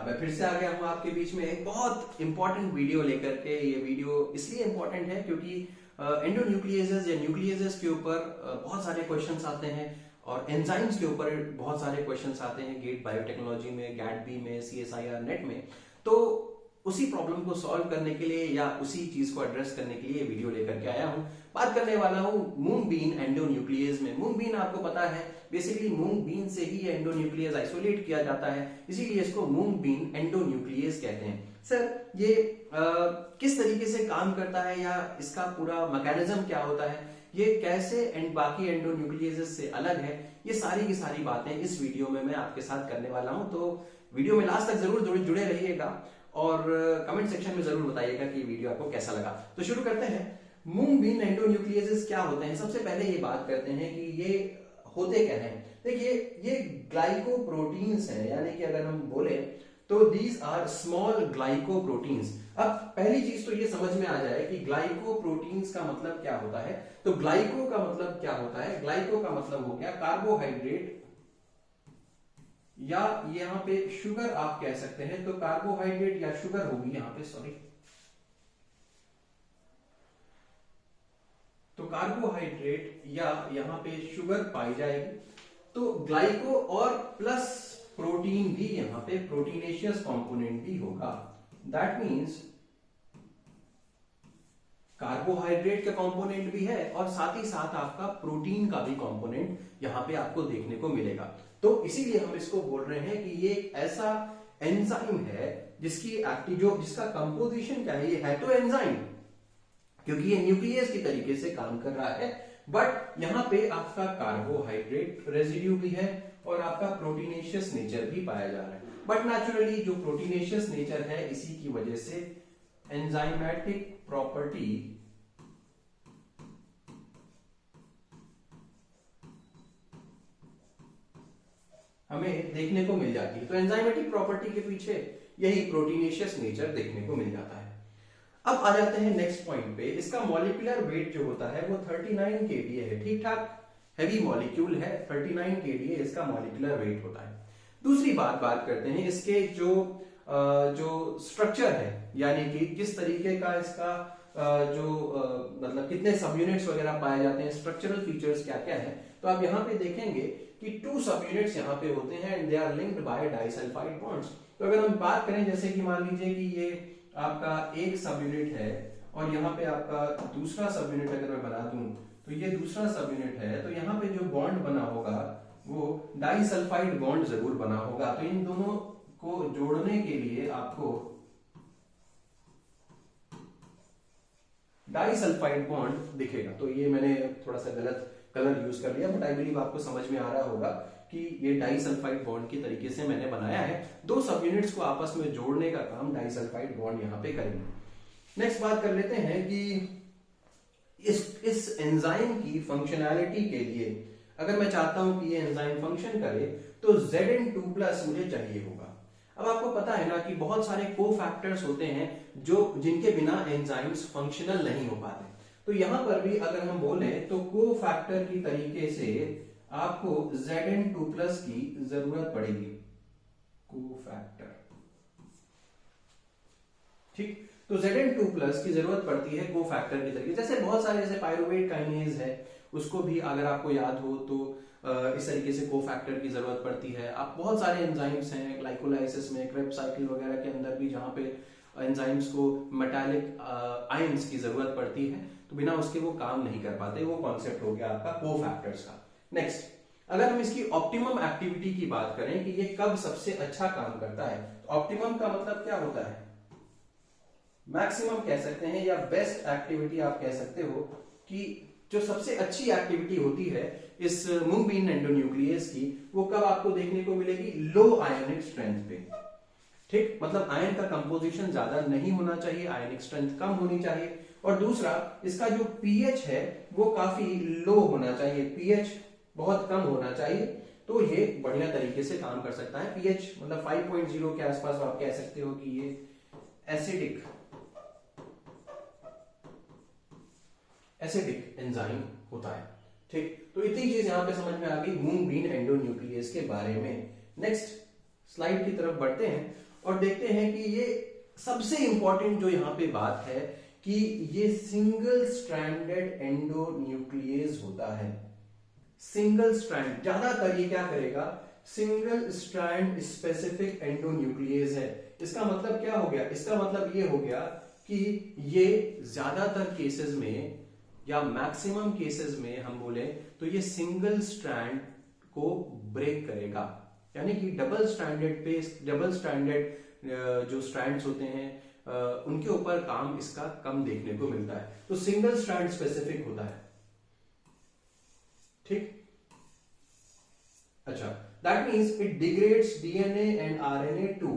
मैं फिर से आ गया हूँ आपके बीच में एक बहुत इंपॉर्टेंट वीडियो लेकर के। ये वीडियो इसलिए इंपॉर्टेंट है क्योंकि एंडोन्यूक्लियेसेस या न्यूक्लियेसेस के ऊपर बहुत सारे क्वेश्चंस आते हैं और एंजाइम्स के ऊपर बहुत सारे क्वेश्चंस आते हैं गेट बायोटेक्नोलॉजी में, गैट बी में, CSIR नेट में। तो उसी प्रॉब्लम को सॉल्व करने के लिए या उसी चीज को एड्रेस करने के लिए वीडियो लेकर के आया हूं। बात करने वाला हूं मूंग बीन एंडोन्यूक्लियेज में। मूंग बीन आपको पता है बेसिकली मूंग बीन से ही एंडोन्यूक्लियस आइसोलेट किया जाता है, इसीलिए इसको मूंग बीन एंडोन्यूक्लियस कहते हैं। सर ये किस तरीके से काम करता है या इसका पूरा मैकेनिज्म क्या होता है, ये कैसे एंड बाकी एंडोन्यूक्लियस से अलग है, ये सारी की सारी बातें इस वीडियो में मैं आपके साथ करने वाला हूं। तो वीडियो में लास्ट तक जरूर जुड़े रहिएगा और कमेंट सेक्शन में जरूर बताइएगा कि वीडियो आपको कैसा लगा। तो शुरू करते हैं। मूंग बीन एंडोन्यूक्लियस क्या होते हैं, सबसे पहले ये बात करते हैं कि ये होते क्या हैं। देखिए ये ग्लाइकोप्रोटीन्स हैं, यानी कि अगर हम बोले तो दीज आर स्मॉल ग्लाइकोप्रोटीन्स। अब पहली चीज तो ये समझ में आ जाए कि ग्लाइकोप्रोटीन्स का मतलब क्या होता है। तो ग्लाइको का मतलब क्या होता है, ग्लाइको का मतलब हो गया कार्बोहाइड्रेट या यहां पे शुगर आप कह सकते हैं। तो कार्बोहाइड्रेट या शुगर होगी यहां पे, सॉरी, तो कार्बोहाइड्रेट या यहां पे शुगर पाई जाएगी। तो ग्लाइको और प्लस प्रोटीन भी यहां पे प्रोटीनेशियस कंपोनेंट भी होगा। दैट मींस कार्बोहाइड्रेट का कंपोनेंट भी है और साथ ही साथ आपका प्रोटीन का भी कंपोनेंट यहां पे आपको देखने को मिलेगा। तो इसीलिए हम इसको बोल रहे हैं कि ये एक ऐसा एंजाइम है जिसका कंपोजिशन क्या है, ये है तो एंजाइम क्योंकि ये न्यूक्लियस की तरीके से काम कर रहा है, बट यहां पे आपका कार्बोहाइड्रेट रेजिड्यू भी है और आपका प्रोटीनेशियस नेचर भी पाया जा रहा है। बट नेचुरली जो प्रोटीनेशियस नेचर है इसी की वजह से एंजाइमेटिक प्रॉपर्टी हमें देखने को मिल जाती है। तो एंजाइमेटिक प्रॉपर्टी के पीछे यही प्रोटीनेशियस नेचर देखने को मिल जाता है। अब आ जाते हैं नेक्स्ट पॉइंट पे। इसका मॉलिक्यूलर वेट जो होता है वो 39 kDa है, ठीक ठाक हैवी मॉलिक्यूल है, 39 kDa इसका मॉलिक्यूलर वेट होता है। दूसरी बात करते हैं इसके जो स्ट्रक्चर है, यानी कि किस तरीके का इसका मतलब कितने सब यूनिट्स वगैरह पाए जाते हैं, स्ट्रक्चरल फीचर्स क्या क्या है। तो आप यहाँ पे देखेंगे कि 2 सब यूनिट्स यहाँ पे होते हैं and they are linked by disulphide bonds. तो अगर हम बात करें जैसे कि मान लीजिए कि ये आपका एक सब यूनिट है और यहाँ पे आपका दूसरा सब यूनिट अगर मैं बना दूं तो ये दूसरा सब यूनिट है, तो यहाँ पे जो बॉन्ड बना होगा वो डाइसल्फाइड बॉन्ड जरूर बना होगा। तो इन दोनों को जोड़ने के लिए आपको डाइसल्फाइड बॉन्ड दिखेगा। तो ये मैंने थोड़ा सा गलत कलर यूज कर लिया, बट आई बिलीव आपको समझ में आ रहा होगा कि ये डाइसल्फाइड बॉन्ड की तरीके से मैंने बनाया है। 2 सब यूनिट्स को आपस में जोड़ने का काम डाइसल्फाइड बॉन्ड यहां पे करेंगे। नेक्स्ट बात कर लेते हैं कि इस एंजाइम की फंक्शनैलिटी के लिए अगर मैं चाहता हूं कि ये एंजाइम फंक्शन करे तो Zn2+ मुझे चाहिए होगा। अब आपको पता है ना कि बहुत सारे कोफैक्टर्स होते हैं जिनके बिना एंजाइम्स फंक्शनल नहीं हो पाते। तो यहां पर भी अगर हम बोले तो कोफैक्टर की तरीके से आपको Zn2+ की जरूरत पड़ेगी, कोफैक्टर, ठीक। तो Zn2+ की जरूरत पड़ती है कोफैक्टर की तरीके, जैसे बहुत सारे जैसे पायरुवेट काइनेज है, उसको भी अगर आपको याद हो तो इस तरीके से कोफैक्टर की जरूरत पड़ती है। आप बहुत सारे एंजाइम्स हैं ग्लाइकोलाइसिस में, क्रेब्स साइकिल वगैरह के अंदर भी जहां पे एंजाइम्स को मेटालिक आयंस की जरूरत पड़ती है, तो बिना उसके वो काम नहीं कर पाते। वो कॉन्सेप्ट हो गया आपका कोफैक्टर्स का। नेक्स्ट, अगर हम इसकी ऑप्टिमम एक्टिविटी की बात करें कि ये कब सबसे अच्छा काम करता है, तो ऑप्टिमम का मतलब क्या होता है, मैक्सिमम कह सकते हैं या बेस्ट एक्टिविटी आप कह सकते हो कि जो सबसे अच्छी एक्टिविटी होती है इस मूंग बीन एंडोन्यूक्लियस की, वो कब आपको देखने को मिलेगी, लो आयनिक स्ट्रेंथ पे, ठीक। मतलब आयन का कंपोजिशन ज्यादा नहीं होना चाहिए, आयनिक स्ट्रेंथ कम होनी चाहिए। और दूसरा, इसका जो पीएच है वो काफी लो होना चाहिए, पीएच बहुत कम होना चाहिए, तो ये बढ़िया तरीके से काम कर सकता है। पीएच मतलब 5.0 के आसपास आप कह सकते हो कि ये एसिडिक एंजाइम होता है, ठीक। तो इतनी चीज यहां पे समझ में आ गई मूंग बीन एंडोन्यूक्लियस के बारे में। नेक्स्ट स्लाइड की तरफ बढ़ते हैं और देखते हैं कि ये सबसे इंपॉर्टेंट जो यहाँ पे बात है कि ये सिंगल स्ट्रैंडेड एंडोन्यूक्लियस होता है। सिंगल स्ट्रैंड, ज्यादातर ये क्या करेगा, सिंगल स्ट्रैंड स्पेसिफिक एंडोन्यूक्लियस है। इसका मतलब क्या हो गया, इसका मतलब ये हो गया कि ये ज्यादातर केसेस में या मैक्सिमम केसेस में हम बोले तो ये सिंगल स्ट्रैंड को ब्रेक करेगा, यानी कि डबल स्ट्रैंडेड जो स्ट्रैंड्स होते हैं उनके ऊपर काम इसका कम देखने को मिलता है। तो सिंगल स्ट्रैंड स्पेसिफिक होता है, ठीक। अच्छा, that means it degrades DNA and RNA to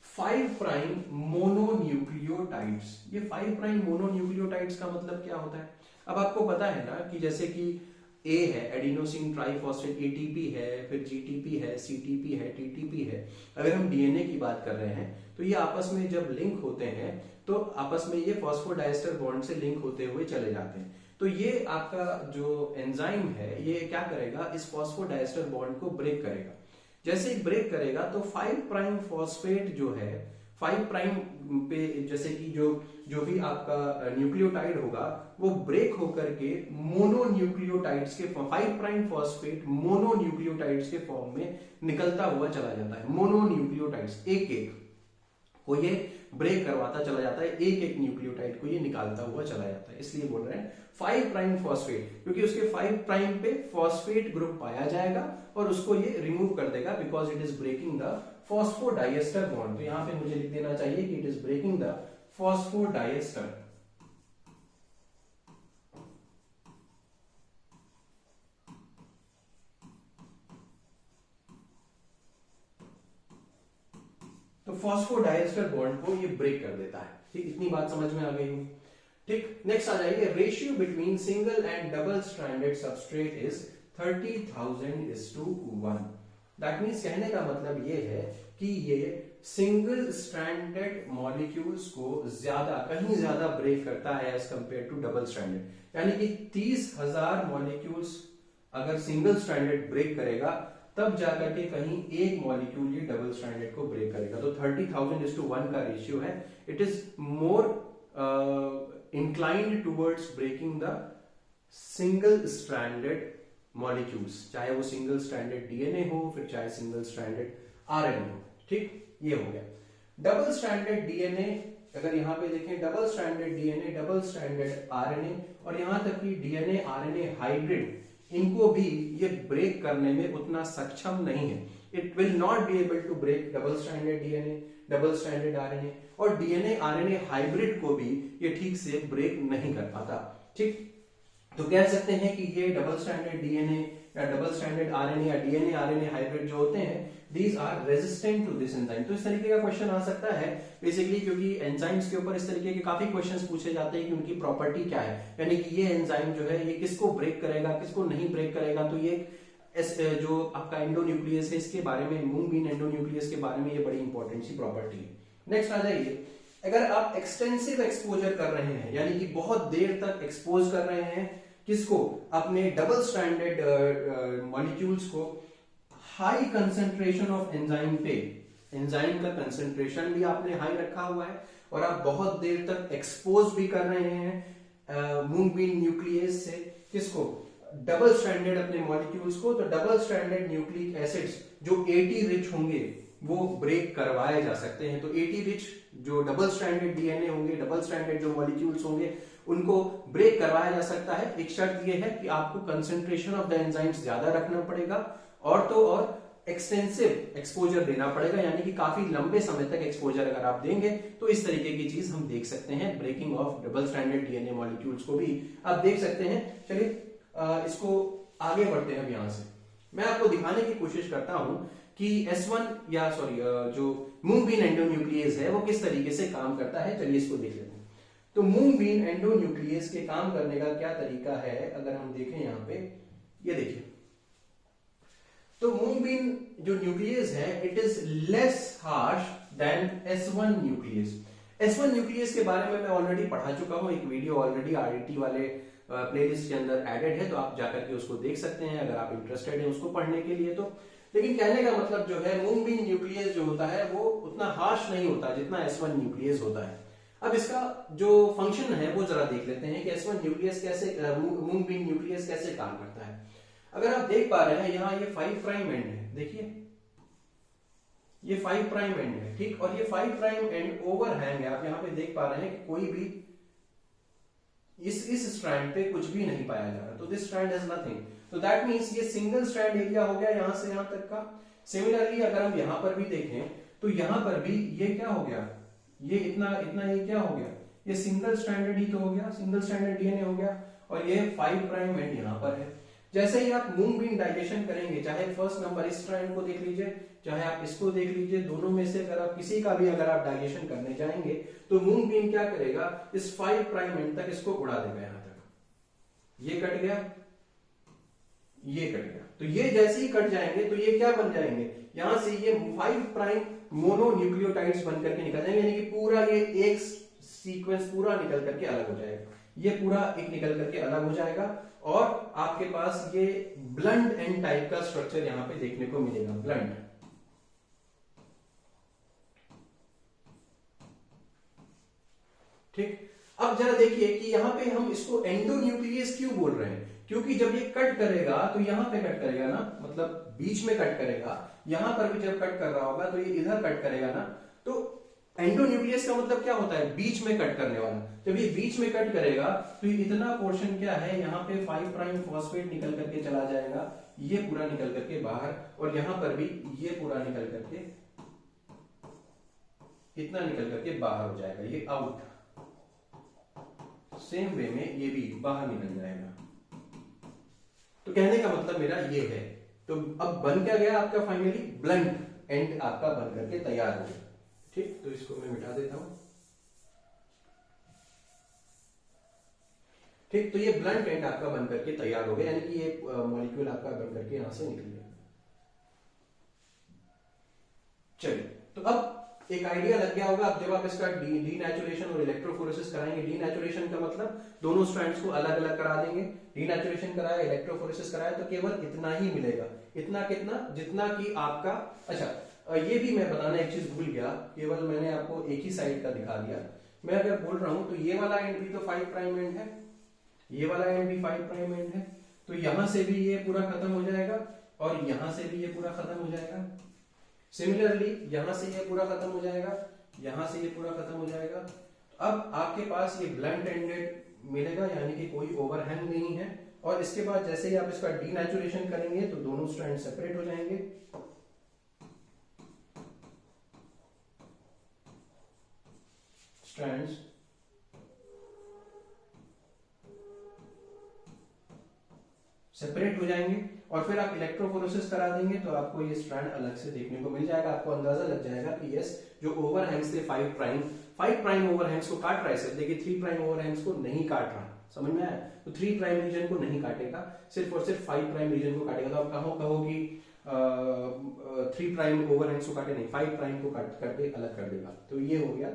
5 prime mononucleotides. ये 5 प्राइम मोनोन्यूक्लियोटाइड्स का मतलब क्या होता है? अब आपको पता है ना कि जैसे कि ए है एडिनोसिन ट्राइफॉस्फेट, एटीपी है, फिर जीटीपी है, सीटीपी है, टीटीपी है। अगर हम डीएनए की बात कर रहे हैं तो ये आपस में जब लिंक होते हैं तो आपस में ये फॉस्फोडाइस्टर बॉन्ड से लिंक होते हुए चले जाते हैं। तो ये आपका जो एंजाइम है ये क्या करेगा, इस फॉस्फोडाइस्टर बॉन्ड को ब्रेक करेगा। जैसे ही ब्रेक करेगा तो 5 प्राइम फॉस्फेट जो है 5 प्राइम पे, जैसे कि जो भी आपका न्यूक्लियोटाइड होगा वो ब्रेक होकर के मोनोन्यूक्लियोटाइड्स के 5 प्राइम फॉस्फेट मोनोन्यूक्लियोटाइड्स के फॉर्म में निकलता हुआ चला जाता है। मोनोन्यूक्लियोटाइड्स एक एक को ये ब्रेक करवाता चला जाता है, एक एक न्यूक्लियोटाइड को ये निकालता हुआ चला जाता है। इसलिए बोल रहे हैं 5 प्राइम फॉस्फेट, क्योंकि उसके 5 प्राइम पे फॉस्फेट ग्रुप पाया जाएगा और उसको ये रिमूव कर देगा because it is breaking the phosphodiester bond. तो यहां पे मुझे लिख देना चाहिए कि it is breaking the phosphodiester. तो फॉस्फोडाइएस्टर बॉन्ड को ये ब्रेक कर देता है, ठीक। इतनी बात समझ में आ गई होगी, ठीक। नेक्स्ट आ जाइए, ratio between single and double stranded substrate is 30,000:1। That means कहने का मतलब ये है कि ये सिंगल स्ट्रैंडेड मॉलिक्यूल्स को कहीं ज्यादा ब्रेक करता है as compare to double stranded. यानी कि 30,000 मॉलिक्यूल्स अगर सिंगल स्ट्रैंडेड ब्रेक करेगा तब जाकर के कहीं एक मॉलिक्यूल ये डबल स्ट्रैंडेड को ब्रेक करेगा। तो 30,000:1 का रेशियो है। It is more inclined towards breaking the single stranded molecules, चाहे वो सिंगल स्ट्रैंडेड डीएनए हो फिर चाहे सिंगल स्ट्रैंडेड आरएनए हो, ठीक। ये हो गया डबल स्ट्रैंडेड डीएनए। अगर यहां पे देखें double stranded DNA, double stranded RNA और यहां तक कि डीएनए आरएनए हाइब्रिड, इनको भी ये ब्रेक करने में उतना सक्षम नहीं है। It will not be able to break double stranded DNA, double stranded RNA, और डीएनए आरएनए हाइब्रिड को भी ये ठीक से ब्रेक नहीं कर पाता, ठीक। तो कह सकते हैं कि ये डबल स्ट्रैंडेड डीएनए या डबल स्ट्रैंडेड आरएनए या डीएनए आरएनए हाइब्रिड जो होते हैं, these are resistant to this enzyme. तो इस तरीके का क्वेश्चन आ सकता है बेसिकली, क्योंकि एंजाइम्स के ऊपर इस तरीके के काफी क्वेश्चंस पूछे जाते हैं कि उनकी प्रॉपर्टी क्या है, यानी कि ये एंजाइम जो है ये किसको ब्रेक करेगा, किसको नहीं ब्रेक करेगा। तो ये जो आपका एंडोन्यूक्लियस है इसके बारे में, मूंग बीन एंडोन्यूक्लियस के बारे में ये बड़ी इंपॉर्टेंट सी प्रॉपर्टी है। नेक्स्ट आ जाइए, अगर आप एक्सटेंसिव एक्सपोजर कर रहे हैं, यानी कि बहुत देर तक एक्सपोज कर रहे हैं किसको, अपने डबल स्ट्रैंडेड मॉलिक्यूल्स को, हाई कंसंट्रेशन ऑफ एंजाइम पे, एंजाइम का कंसंट्रेशन भी आपने हाई रखा हुआ है और आप बहुत देर तक एक्सपोज भी कर रहे हैं मूंग बीन न्यूक्लियस से किसको, डबल स्ट्रैंडेड अपने मॉलिक्यूल्स को। तो डबल स्ट्रैंडेड न्यूक्लिक एसिड्स जो एटी रिच होंगे वो ब्रेक करवाए जा सकते हैं। तो एटी रिच जो डबल स्ट्रैंडेड डीएनए होंगे, डबल स्ट्रैंडेड जो मॉलिक्यूल्स होंगे उनको ब्रेक करवाया जा सकता है। एक शर्त यह है कि आपको कंसंट्रेशन ऑफ द एंजाइम्स ज्यादा रखना पड़ेगा और तो और एक्सटेंसिव एक्सपोजर देना पड़ेगा, यानी कि काफी लंबे समय तक एक्सपोजर अगर आप देंगे तो इस तरीके की चीज हम देख सकते हैं। Breaking of double stranded DNA molecules को भी आप देख सकते हैं। चलिए इसको आगे बढ़ते हैं। अब यहां से मैं आपको दिखाने की कोशिश करता हूं कि S1 या जो मूंग बीन एंडोन्यूक्लियस है वो किस तरीके से काम करता है। चलिए इसको देख लेते हैं। तो मूंग बीन एंडोन्यूक्लियस के काम करने का क्या तरीका है, अगर हम देखें यहां पे, ये देखिए। तो मूंग बीन जो न्यूक्लियस है it is less harsh than S1 nuclease. S1 nuclease के बारे में मैं ऑलरेडी पढ़ा चुका हूं, एक वीडियो ऑलरेडी RDT वाले प्लेलिस्ट के अंदर एडेड है, तो आप जाकर के उसको देख सकते हैं अगर आप इंटरेस्टेड हैं उसको पढ़ने के लिए। तो लेकिन कहने का मतलब जो है मूंग बीन न्यूक्लियस जो होता है वो उतना हार्श नहीं होता जितना S1 न्यूक्लियस होता है। अब इसका जो फंक्शन है वो जरा देख लेते हैं कि S1 न्यूक्लियस कैसे मूंग बीन न्यूक्लियस कैसे काम करता है। अगर आप देख पा रहे हैं यहाँ ये 5 प्राइम एंड है, देखिए ये 5 प्राइम एंड है, ठीक, और ये 5 प्राइम एंड ओवरहैंग है। आप यहाँ पे देख पा रहे हैं कि कोई भी इस स्ट्रैंड पे कुछ भी नहीं पाया जा रहा, तो दिस स्ट्रैंड हैज नथिंग, तो दैट मींस ये सिंगल स्ट्रैंड एरिया हो गया यहां से यहां तक का। सिमिलरली अगर हम यहां पर भी देखें तो यहां पर भी ये क्या हो गया, ये इतना इतना ये क्या हो गया, ये सिंगल स्ट्रैंडेड ही तो हो गया, सिंगल स्ट्रैंडेड डीएनए हो गया, और ये 5 प्राइम एंड यहां पर है। जैसे ही आप मूंग बीन डाइजेशन करेंगे, चाहे फर्स्ट नंबर इस स्ट्रैंड को देख लीजिए, चाहे आप इसको देख लीजिए, दोनों में से अगर आप किसी का भी अगर आप डाइजेशन करने जाएंगे तो मूंग बीन क्या करेगा, इस 5 प्राइम एंड तक इसको उड़ा देगा यहां तक, ये कट गया, ये कट गया, तो ये जैसे ही कट जाएंगे तो ये क्या बन जाएंगे, यहां से ये 5 प्राइम मोनोन्यूक्लियोटाइड्स बन करके निकल जाएंगे, यानी कि पूरा ये एक सीक्वेंस पूरा निकल करके अलग हो जाएगा, ये पूरा एक निकल करके अलग हो जाएगा, और आपके पास ये ब्लंट एंड टाइप का स्ट्रक्चर यहां पे देखने को मिलेगा, ब्लंट। ठीक, अब जरा देखिए कि यहां पे हम इसको एंडोन्यूक्लियस क्यों बोल रहे हैं, क्योंकि जब ये कट करेगा तो यहां पे कट करेगा ना, मतलब बीच में कट करेगा, यहां पर भी जब कट कर रहा होगा तो ये इधर कट करेगा ना, तो एंडोन्यूक्लियस का मतलब क्या होता है, बीच में कट करने वाला। जब ये बीच में कट करेगा तो ये इतना पोर्शन क्या है, यहाँ पे 5 प्राइम फॉस्फेट निकल करके चला जाएगा, ये पूरा निकल करके बाहर, और यहां पर भी ये पूरा निकल करके इतना निकल करके बाहर हो जाएगा, ये आउट। सेम वे में ये भी बाहर निकल जाएगा। तो कहने का मतलब मेरा ये है, तो अब बन क्या गया आपका फाइनली, ब्लंट एंड आपका बन करके तैयार हो गया। ठीक, तो इसको मैं मिटा देता हूं। ठीक, तो ये ब्लंट एंड आपका बन करके तैयार हो गया, यानी कि ये मॉलिक्यूल आपका बन करके यहां से निकल गया। चलिए, तो अब एक आइडिया लग गया होगा। अब जब आप इसका डीनेचुरेशन और इलेक्ट्रोफोरेसिस कराएंगे, डीनेचुरेशन का मतलब दोनों स्ट्रैंड्स को अलग अलग करा देंगे, डीनेचुरेशन कराया, इलेक्ट्रोफोरेसिस कराया, तो केवल इतना ही मिलेगा। इतना कितना, जितना कि आपका, अच्छा ये भी मैं बताना एक चीज भूल गया, केवल मैंने आपको एक ही साइड का दिखा दिया। मैं अगर बोल रहा हूं तो ये वाला एंड भी तो 5 प्राइम एंड है, ये वाला एंड भी 5 प्राइम एंड है, तो यहां से भी ये पूरा खत्म हो जाएगा और यहां से भी ये पूरा खत्म हो जाएगा। सिमिलरली यहां से ये पूरा खत्म हो जाएगा, यहां से ये पूरा खत्म हो जाएगा। अब आपके पास ये ब्लंट एंडेड मिलेगा, यानी कि कोई ओवरहैंग नहीं है, और इसके बाद जैसे ही आप इसका डीनेचुरेशन करेंगे तो दोनों स्ट्रैंड सेपरेट हो जाएंगे। स्ट्रैंड्स सेपरेट हो जाएंगे, और फिर आप इलेक्ट्रोफोरेसिस करा देंगे तो आपको ये स्ट्रैंड अलग से देखने को मिल जाएगा। आपको अंदाजा लग जाएगा कि यस, जो ओवरहैंग्स थे 5 प्राइम ओवरहैंग्स को काट रहा है सिर्फ, देखिए 3 प्राइम ओवरहैंग्स को नहीं काट रहा, समझ में आया, तो 3 प्राइम रीजन को नहीं काटेगा, सिर्फ और सिर्फ 5 प्राइम रीजन को काटेगा। तो आप कहो कि 3 प्राइम ओवरहैंग्स को काटे नहीं, 5 प्राइम को काट करके अलग कर देगा। तो ये हो गया,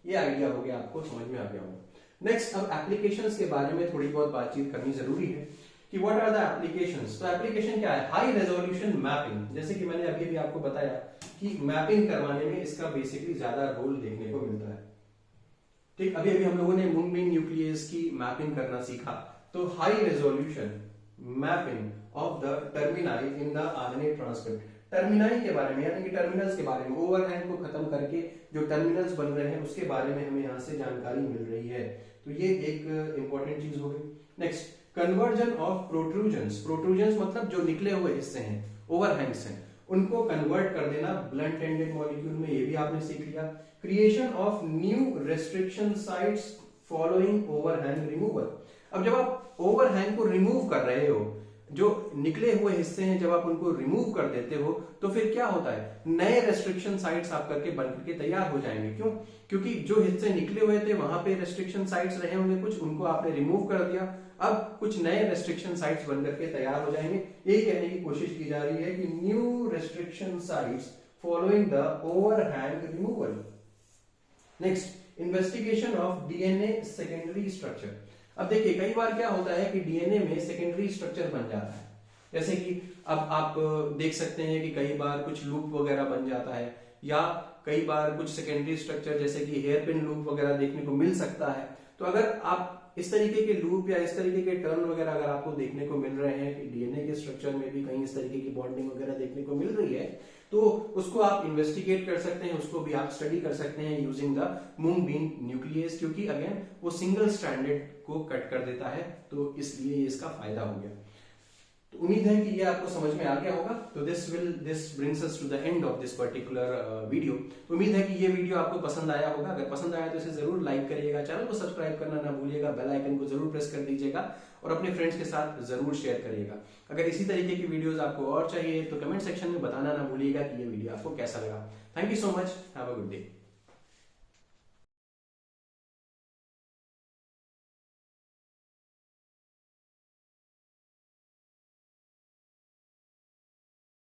ये आइडिया हो गया, आपको समझ में आ गया होगा। नेक्स्ट, अब एप्लीकेशंस के बारे में थोड़ी बहुत बातचीत करनी जरूरी है कि व्हाट आर द एप्लीकेशंस। तो एप्लीकेशन क्या है, हाई रेजोल्यूशन मैपिंग। जैसे कि मैंने अभी भी आपको बताया कि मैपिंग करवाने में इसका बेसिकली ज्यादा रोल देखने को मिलता है। ठीक, अभी अभी हम लोगों ने मूंग बीन न्यूक्लियस की मैपिंग करना सीखा, तो high resolution mapping of the termini in the RNA transcript, termini के बारे में, यानी कि टर्मिनल्स के बारे में, ओवरहैंग को खत्म करके जो टर्मिनल्स बन रहे हैं उसके बारे में हमें यहाँ से जानकारी मिल रही है। तो ये एक इंपॉर्टेंट चीज हो गई। Next, conversion of protrusions. Protrusions मतलब जो निकले हुए हिस्से हैं, ओवरहैंग्स हैं, उनको कन्वर्ट कर देना ब्लंट एंडेड मॉलिक्यूल में, ये भी आपने सीख लिया। Creation of new restriction sites following overhang removal. अब जब आप ओवरहैंग को रिमूव कर रहे हो, जो निकले हुए हिस्से हैं जब आप उनको रिमूव कर देते हो तो फिर क्या होता है, नए रेस्ट्रिक्शन साइट्स आप करके बन करके तैयार हो जाएंगे। क्यों? क्योंकि जो हिस्से निकले हुए थे वहां पे रेस्ट्रिक्शन साइट्स रहे होंगे कुछ, उनको आपने रिमूव कर दिया, अब कुछ नए रेस्ट्रिक्शन साइट्स बन करके तैयार हो जाएंगे। यही कहने की कोशिश की जा रही है कि new restriction sites following the overhang removal. Next, investigation of DNA secondary structure. अब देखिए कई बार क्या होता है कि डीएनए में सेकेंडरी स्ट्रक्चर बन जाता है, जैसे कि अब आप देख सकते हैं कि कई बार कुछ लूप वगैरह बन जाता है, या कई बार कुछ सेकेंडरी स्ट्रक्चर जैसे कि हेयर पिन लूप वगैरह देखने को मिल सकता है। तो अगर आप इस तरीके के लूप या इस तरीके के टर्न वगैरह अगर आपको देखने को मिल रहे हैं कि डीएनए के स्ट्रक्चर में भी कहीं इस तरीके की बॉन्डिंग वगैरह देखने को मिल रही है, तो उसको आप इन्वेस्टिगेट कर सकते हैं, उसको भी आप स्टडी कर सकते हैं using the mung bean nuclease, क्योंकि अगेन वो सिंगल स्ट्रैंडेड को कट कर देता है, तो इसलिए इसका फायदा हो गया। तो उम्मीद है कि ये आपको समझ में आ गया होगा। तो this brings us to the end of this particular video. उम्मीद है कि ये वीडियो आपको पसंद आया होगा। अगर पसंद आया तो इसे जरूर लाइक करिएगा, चैनल को सब्सक्राइब करना ना भूलिएगा, बेल आइकन को जरूर प्रेस कर दीजिएगा और अपने फ्रेंड्स के साथ जरूर शेयर करिएगा। अगर इसी तरीके की वीडियोस आपको और चाहिए तो कमेंट सेक्शन में बताना ना भूलिएगा कि ये वीडियो आपको कैसा लगा। Thank you so much, have a good day.